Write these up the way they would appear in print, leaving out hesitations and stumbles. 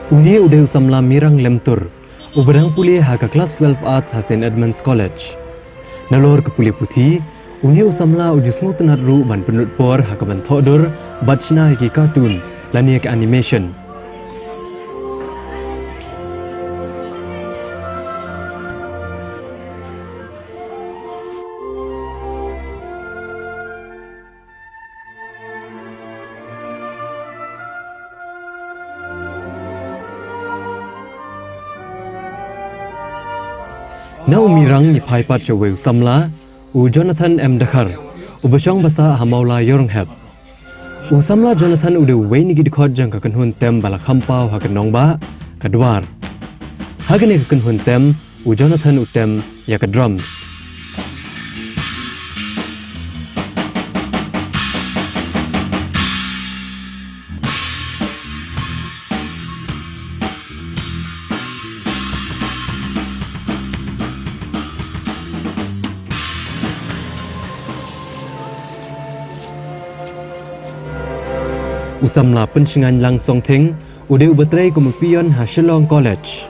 Uni udah usamla mirang lemtur, uberang pulih haka kelas 12 Arts St. Edmunds College. Nalor ke pulih putih, uni usamla ujus ngutenat ru ban penut por haka ban thodor, batchna hiki kartun, lani ke animation. Now mirang ni paipat shawe usamla, Jonathan M. Dakhar, ubashang basa hamaula yorngheb. Usamla Jonathan ude weni gidikot jang kakenhun tem bala kampau hakenong ba, kadwar. Hagane kakenhun tem, Jonathan utem ya ke drums. Usamla pencingan langsung ting, ude ubatrai kumpion ha Shillong College.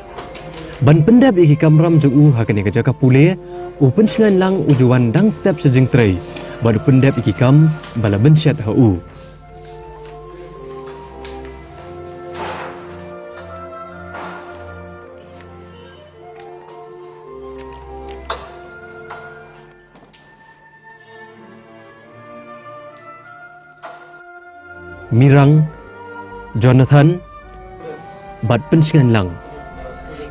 Ban pendap iki kamram ju hakane kejaka pule, pencingan lang ujuan dang step sejing tray. Badu pendap iki kam bala bensyat ha Mirang, Jonathan, bat pencingan lang.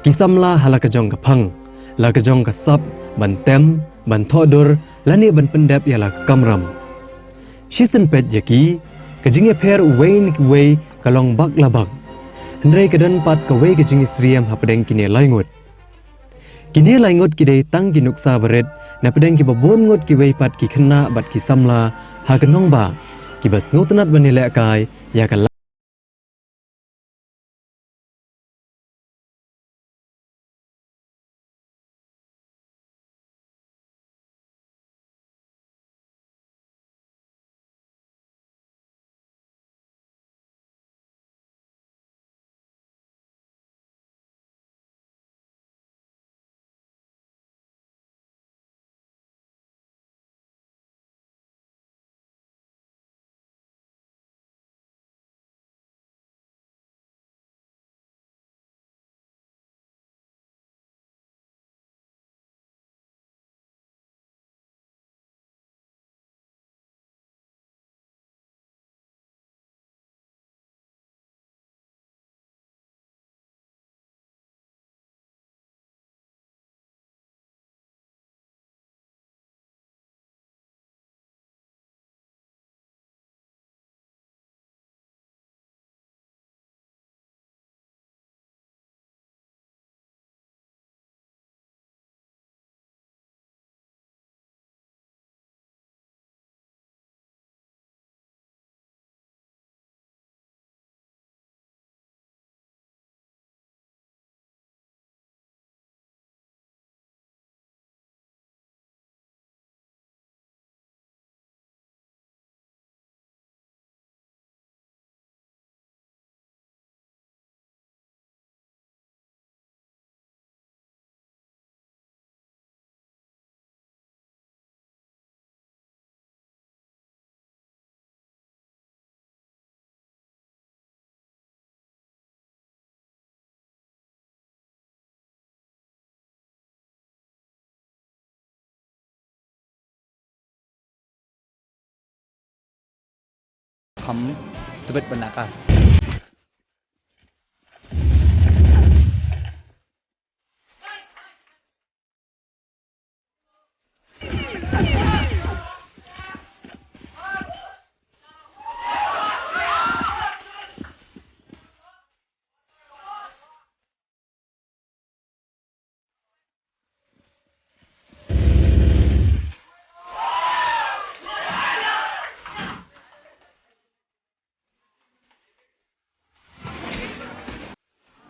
Kisamla hala kejong kapang, la kejong kasap, ban tem, ban thodor, lani ban pendap ialah kamram. Shisen pet yaki, kejingnya per wain kway kalong bak labak. Hendrai kedan pat kaway kejing isriam hapadeng kini laingut. Kini laingut kidai tang kinuksa beret, na pedeng kibabon ngut kiway pat kikena bat kisamla hagenong ba. Kibat ngutenat banilai kai ya kan Hầm tebet benakah.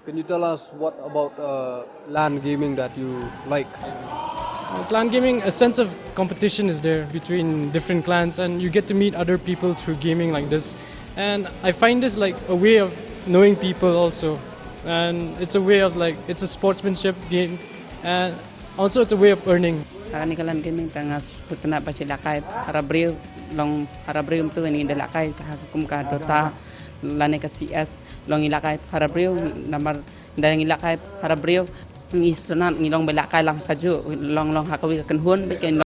Can you tell us what about LAN gaming that you like? LAN gaming, a sense of competition is there between different clans, and you get to meet other people through gaming like this. And I find this like a way of knowing people also. and it's a way of like, it's a sportsmanship game, and also it's a way of earning. Ni LAN Gaming tanga putna pa sila kay harabriw long harabriw tu ni dala kay hukum ka Dota LAN ka CS long ila kay harabriw namar dang ila kay harabriw ng istunan ngilong bala kay lang kaju long hakawi ka kanhun